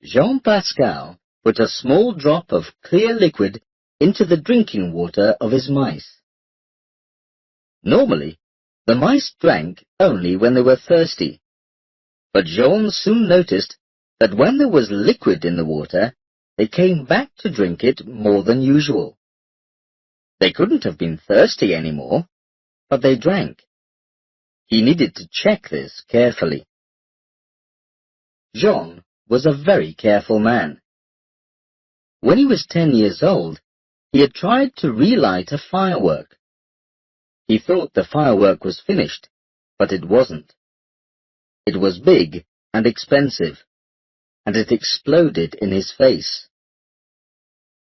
Jean-Pascal put a small drop of clear liquid into the drinking water of his mice. Normally, the mice drank only when they were thirsty, but Jean soon noticed that when there was liquid in the water, they came back to drink it more than usual. They couldn't have been thirsty anymore, but they drank. He needed to check this carefully. Jean was a very careful man. When he was 10 years old, he had tried to relight a firework. He thought the firework was finished, but it wasn't. It was big and expensive, and it exploded in his face.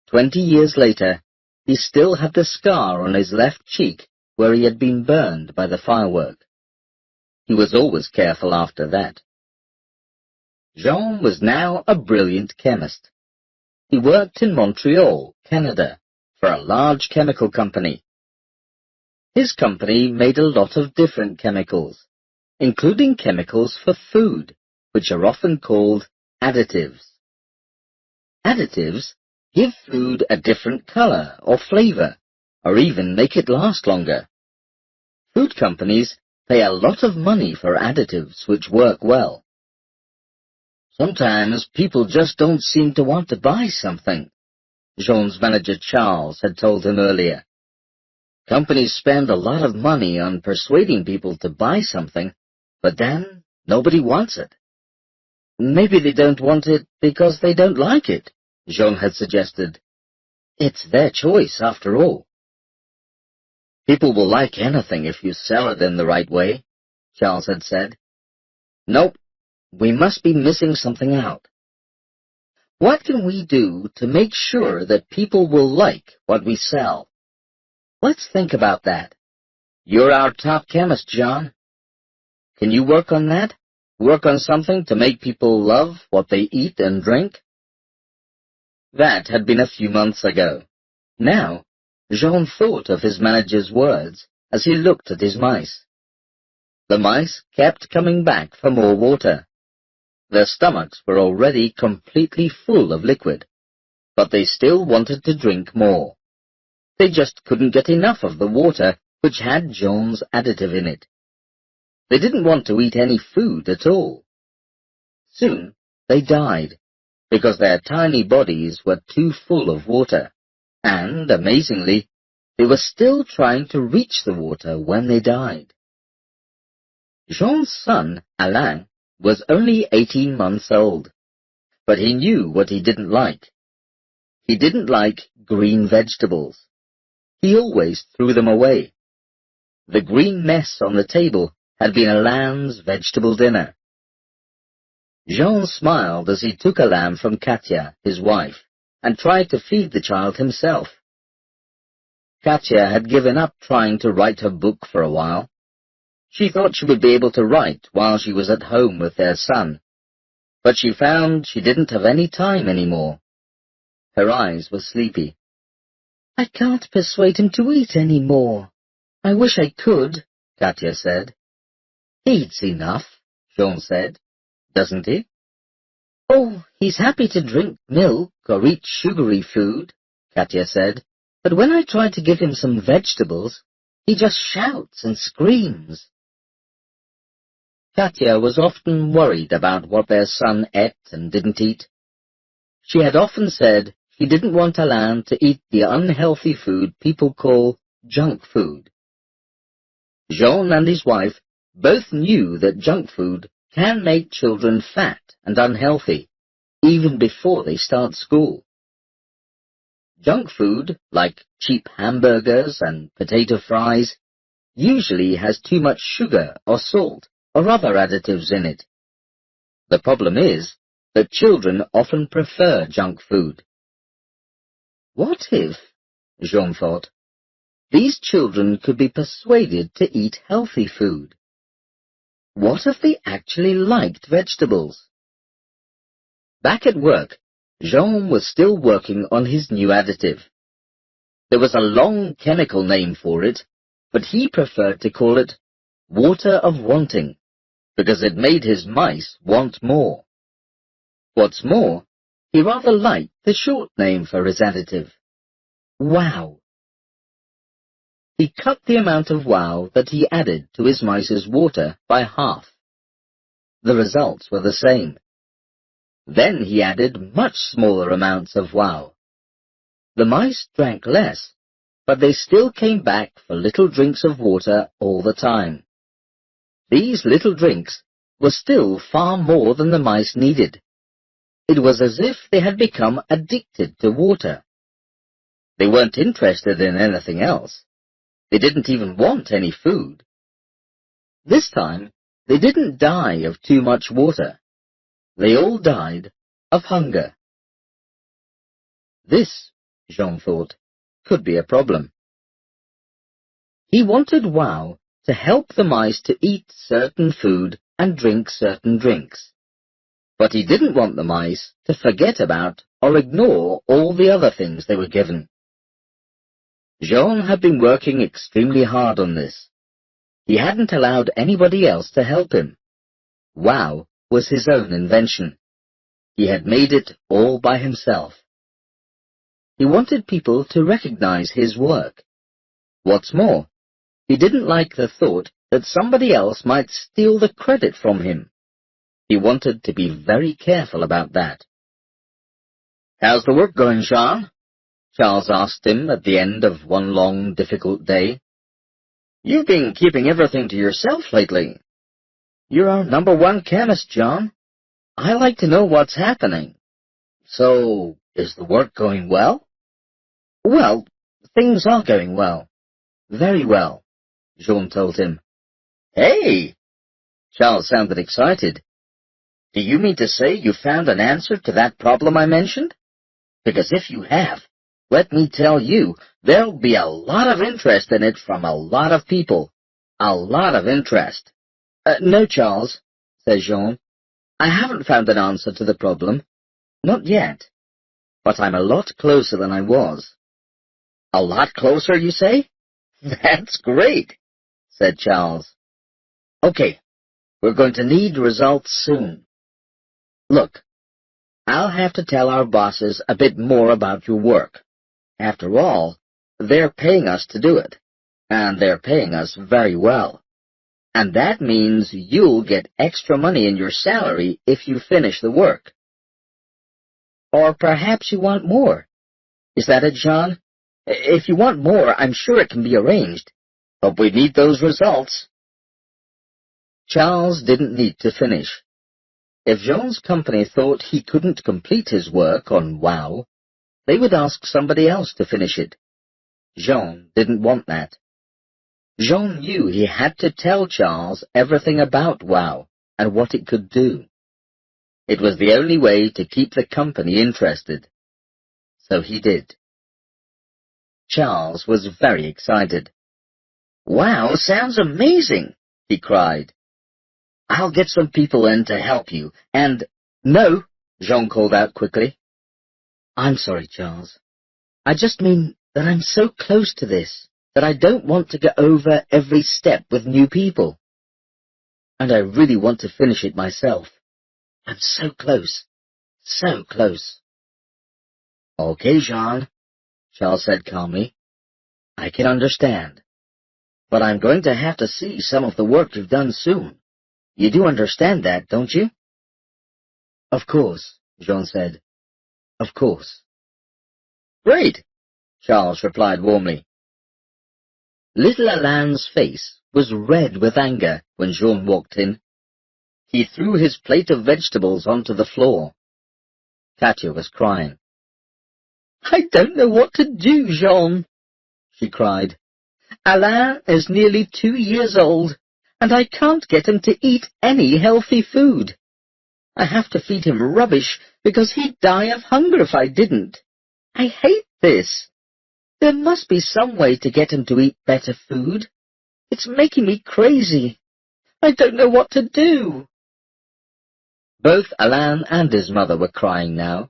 20 years later, he still had the scar on his left cheek where he had been burned by the firework. He was always careful after that. Jean was now a brilliant chemist. He worked in Montreal, Canada, for a large chemical company. His company made a lot of different chemicals, including chemicals for food, which are often called additives. Additives give food a different color or flavor, or even make it last longer. Food companies pay a lot of money for additives which work well. Sometimes people just don't seem to want to buy something, Jean's manager Charles had told him earlier. Companies spend a lot of money on persuading people to buy something, but then nobody wants it. Maybe they don't want it because they don't like it, Jean had suggested. It's their choice, after all. People will like anything if you sell it in the right way, Charles had said. Nope, we must be missing something out. What can we do to make sure that people will like what we sell? Let's think about that. You're our top chemist, John. Can you work on that? Work on something to make people love what they eat and drink? That had been a few months ago. Now, Jean thought of his manager's words as he looked at his mice. The mice kept coming back for more water. Their stomachs were already completely full of liquid, but they still wanted to drink more. They just couldn't get enough of the water which had Jean's additive in it. They didn't want to eat any food at all. Soon they died, because their tiny bodies were too full of water, and, amazingly, they were still trying to reach the water when they died. Jean's son, Alain, was only 18 months old, but he knew what he didn't like. He didn't like green vegetables. He always threw them away. The green mess on the table had been Alain's vegetable dinner. Jean smiled as he took Alain from Katya, his wife, and tried to feed the child himself. Katya had given up trying to write her book for a while. She thought she would be able to write while she was at home with their son, but she found she didn't have any time anymore. Her eyes were sleepy. I can't persuade him to eat any more. I wish I could, Katya said. He eats enough, Jean said. Doesn't he? Oh, he's happy to drink milk or eat sugary food, Katya said, but when I try to give him some vegetables, he just shouts and screams. Katya was often worried about what their son ate and didn't eat. She had often said she didn't want Alain to eat the unhealthy food people call junk food. Jean and his wife both knew that junk food can make children fat and unhealthy, even before they start school. Junk food, like cheap hamburgers and potato fries, usually has too much sugar or salt or other additives in it. The problem is that children often prefer junk food. What if, Jean thought, these children could be persuaded to eat healthy food? What if they actually liked vegetables? Back at work, Jean was still working on his new additive. There was a long chemical name for it, but he preferred to call it water of wanting, because it made his mice want more. What's more, He rather liked the short name for his additive. Wow. He cut the amount of wow that he added to his mice's water by half. The results were the same. Then he added much smaller amounts of wow. The mice drank less, but they still came back for little drinks of water all the time. These little drinks were still far more than the mice needed. It was as if they had become addicted to water. They weren't interested in anything else. They didn't even want any food. This time, they didn't die of too much water. They all died of hunger. This, Jean thought, could be a problem. He wanted wow to help the mice to eat certain food and drink certain drinks. But he didn't want the mice to forget about or ignore all the other things they were given. Jean had been working extremely hard on this. He hadn't allowed anybody else to help him. Wow was his own invention. He had made it all by himself. He wanted people to recognize his work. What's more, he didn't like the thought that somebody else might steal the credit from him. He wanted to be very careful about that. "How's the work going, Jean?" Charles asked him at the end of one long, difficult day. "You've been keeping everything to yourself lately. You're our #1 chemist, John. I like to know what's happening. So, is the work going well?" "Well, things are going well. Very well," Jean told him. "Hey!" Charles sounded excited. "Do you mean to say you found an answer to that problem I mentioned? Because if you have, let me tell you, there'll be a lot of interest in it from a lot of people. A lot of interest." "No, Charles," said Jean. "I haven't found an answer to the problem. Not yet. But I'm a lot closer than I was." "A lot closer, you say? That's great," said Charles. "Okay, we're going to need results soon. Look, I'll have to tell our bosses a bit more about your work. After all, they're paying us to do it, and they're paying us very well. And that means you'll get extra money in your salary if you finish the work. Or perhaps you want more. Is that it, Jean? If you want more, I'm sure it can be arranged. But we need those results." Charles didn't need to finish. If Jean's company thought he couldn't complete his work on wow, they would ask somebody else to finish it. Jean didn't want that. Jean knew he had to tell Charles everything about wow and what it could do. It was the only way to keep the company interested. So he did. Charles was very excited. "Wow, sounds amazing," he cried. "I'll get some people in to help you, and—" "No," Jean called out quickly. "I'm sorry, Charles. I just mean that I'm so close to this that I don't want to go over every step with new people. And I really want to finish it myself. I'm so close, so close." "Okay, Jean," Charles said calmly. "I can understand. But I'm going to have to see some of the work you've done soon. You do understand that, don't you?" "Of course," Jean said. "Of course." "Great," Charles replied warmly. Little Alain's face was red with anger when Jean walked in. He threw his plate of vegetables onto the floor. Katya was crying. "I don't know what to do, Jean," she cried. "Alain is nearly 2 years old, and I can't get him to eat any healthy food. I have to feed him rubbish because he'd die of hunger if I didn't. I hate this. There must be some way to get him to eat better food. It's making me crazy. I don't know what to do." Both Alain and his mother were crying now.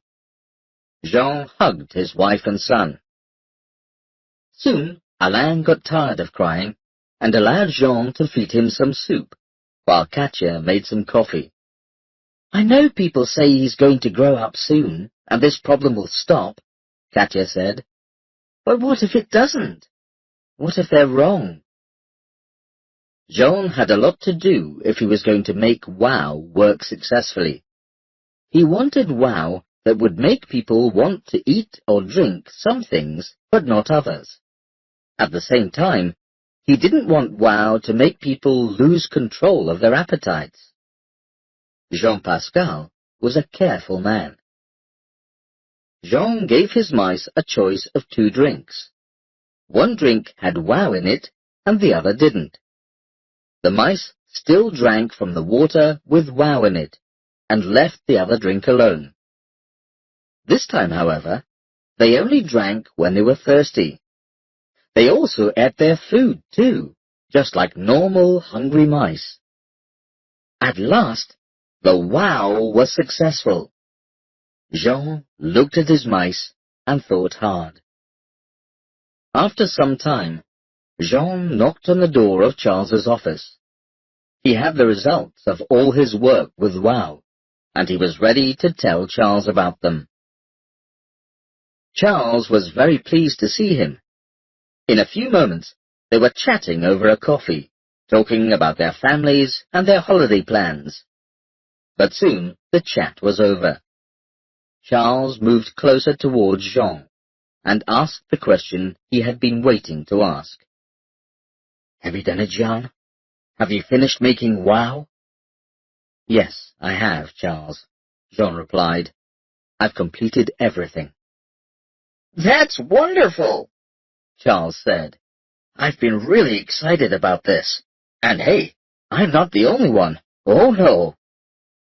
Jean hugged his wife and son. Soon Alain got tired of crying and allowed Jean to feed him some soup, while Katya made some coffee. I know people say he's going to grow up soon, and this problem will stop, Katya said. But what if it doesn't? What if they're wrong? Jean had a lot to do if he was going to make WOW work successfully. He wanted WOW that would make people want to eat or drink some things, but not others. At the same time, he didn't want WOW to make people lose control of their appetites. Jean-Pascal was a careful man. Jean gave his mice a choice of 2 drinks. One drink had WOW in it, and the other didn't. The mice still drank from the water with WOW in it, and left the other drink alone. This time, however, they only drank when they were thirsty. They also ate their food, too, just like normal hungry mice. At last, the WOW was successful. Jean looked at his mice and thought hard. After some time, Jean knocked on the door of Charles's office. He had the results of all his work with WOW, and he was ready to tell Charles about them. Charles was very pleased to see him. In a few moments, they were chatting over a coffee, talking about their families and their holiday plans. But soon the chat was over. Charles moved closer towards Jean and asked the question he had been waiting to ask. Have you done it, Jean? Have you finished making WOW? Yes, I have, Charles, Jean replied. I've completed everything. That's wonderful, Charles said. I've been really excited about this. And hey, I'm not the only one. Oh, no.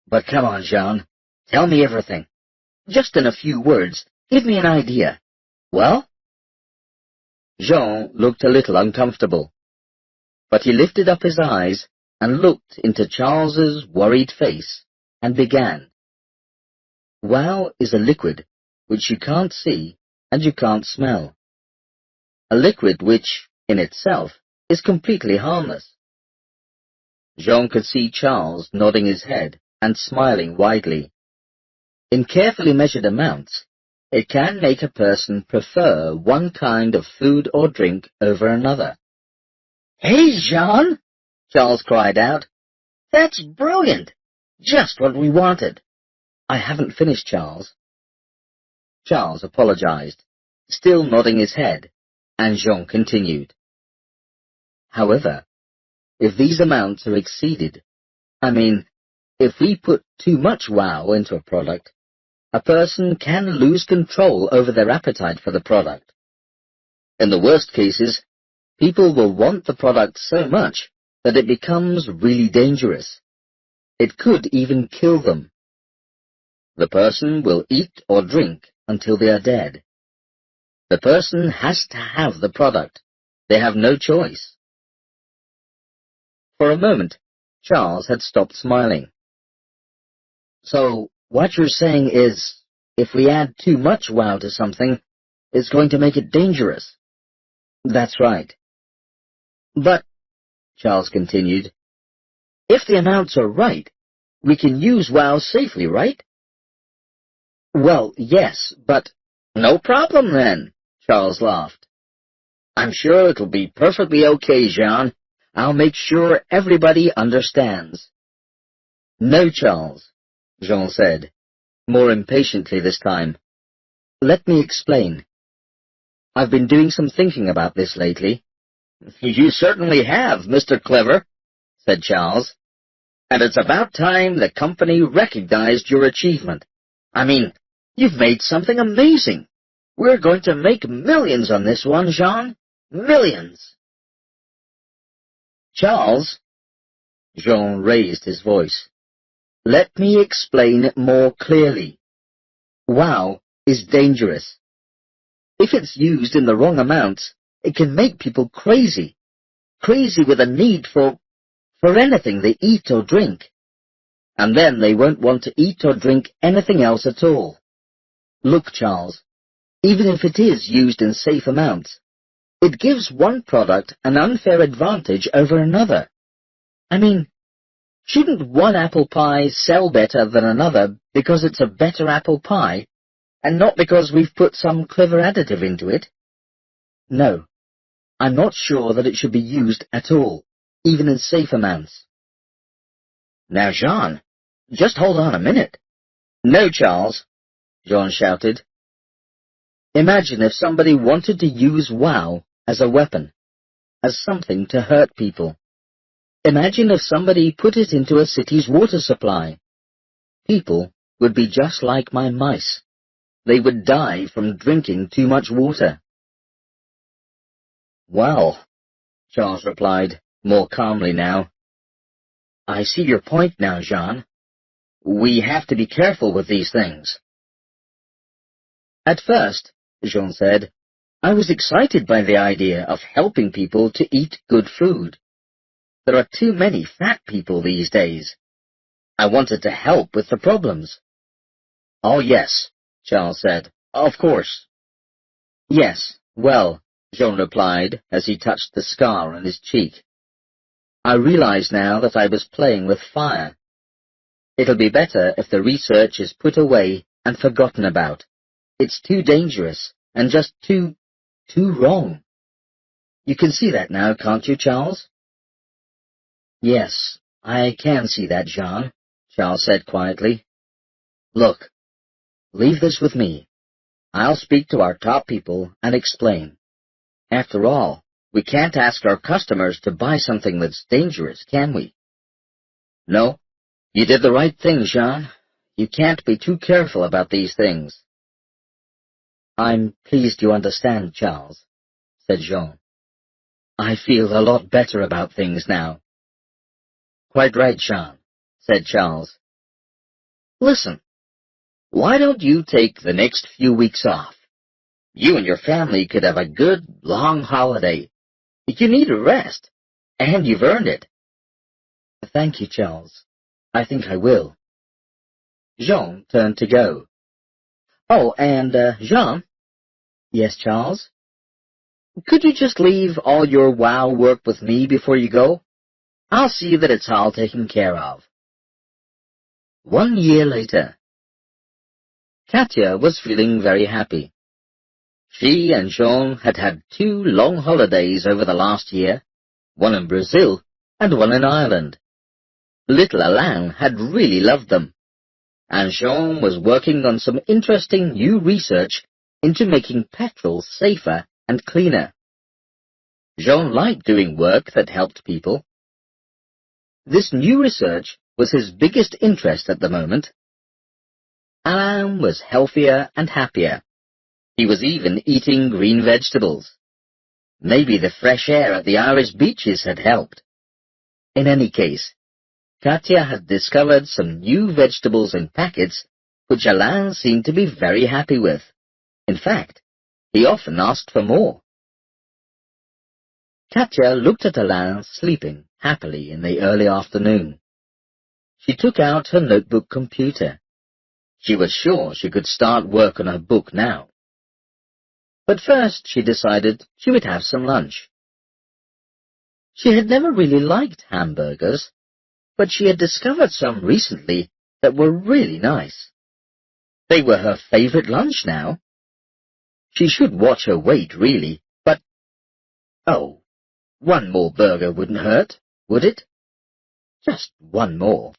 But come on, Jean. Tell me everything. Just in a few words, give me an idea. Well? Jean looked a little uncomfortable, but he lifted up his eyes and looked into Charles's worried face and began. WOW is a liquid which you can't see and you can't smell. A liquid which, in itself, is completely harmless. Jean could see Charles nodding his head and smiling widely. In carefully measured amounts, it can make a person prefer one kind of food or drink over another. Hey, Jean! Charles cried out. That's brilliant! Just what we wanted. I haven't finished, Charles. Charles apologized, still nodding his head, and Jean continued. However, if these amounts are exceeded, if we put too much WOW into a product, a person can lose control over their appetite for the product. In the worst cases, people will want the product so much that it becomes really dangerous. It could even kill them. The person will eat or drink until they are dead. The person has to have the product. They have no choice. For a moment, Charles had stopped smiling. So, what you're saying is, if we add too much WOW to something, it's going to make it dangerous. That's right. But, Charles continued, if the amounts are right, we can use WOW safely, right? Well, yes, but... No problem then, Charles laughed. I'm sure it'll be perfectly okay, Jean. I'll make sure everybody understands. No, Charles, Jean said, more impatiently this time. Let me explain. I've been doing some thinking about this lately. You certainly have, Mr. Clever, said Charles. And it's about time the company recognized your achievement. You've made something amazing. We're going to make millions on this one, Jean. Millions. Charles, Jean raised his voice. Let me explain it more clearly. WOW is dangerous. If it's used in the wrong amounts, it can make people crazy. Crazy with a need for anything they eat or drink. And then they won't want to eat or drink anything else at all. Look, Charles, even if it is used in safe amounts, it gives one product an unfair advantage over another. Shouldn't one apple pie sell better than another because it's a better apple pie, and not because we've put some clever additive into it? No, I'm not sure that it should be used at all, even in safe amounts. Now, Jean, just hold on a minute. No, Charles, Jean shouted. Imagine if somebody wanted to use wow as a weapon, as something to hurt people. Imagine if somebody put it into a city's water supply. People would be just like my mice. They would die from drinking too much water. Well, Charles replied, more calmly now. I see your point now, Jean. We have to be careful with these things. At first, Jean said, I was excited by the idea of helping people to eat good food. There are too many fat people these days. I wanted to help with the problems. Oh, yes, Charles said. Of course. Yes, well, Jean replied as he touched the scar on his cheek. I realize now that I was playing with fire. It'll be better if the research is put away and forgotten about. It's too dangerous and just too wrong. You can see that now, can't you, Charles? Yes, I can see that, Jean, Charles said quietly. Look, leave this with me. I'll speak to our top people and explain. After all, we can't ask our customers to buy something that's dangerous, can we? No, you did the right thing, Jean. You can't be too careful about these things. I'm pleased you understand, Charles, said Jean. I feel a lot better about things now. Quite right, Jean, said Charles. Listen, why don't you take the next few weeks off? You and your family could have a good, long holiday. You need a rest, and you've earned it. Thank you, Charles. I think I will. Jean turned to go. Oh, and, Jean? Yes, Charles? Could you just leave all your wow work with me before you go? I'll see that it's all taken care of. 1 year later. Katya was feeling very happy. She and Jean had had 2 long holidays over the last year, one in Brazil and one in Ireland. Little Alain had really loved them, and Jean was working on some interesting new research into making petrol safer and cleaner. Jean liked doing work that helped people. This new research was his biggest interest at the moment. Alain was healthier and happier. He was even eating green vegetables. Maybe the fresh air at the Irish beaches had helped. In any case, Katya had discovered some new vegetables in packets which Alain seemed to be very happy with. In fact, he often asked for more. Katya looked at Alain sleeping happily in the early afternoon. She took out her notebook computer. She was sure she could start work on her book now. But first she decided she would have some lunch. She had never really liked hamburgers, but she had discovered some recently that were really nice. They were her favorite lunch now. She should watch her weight, really, but... Oh, one more burger wouldn't hurt, would it? Just one more.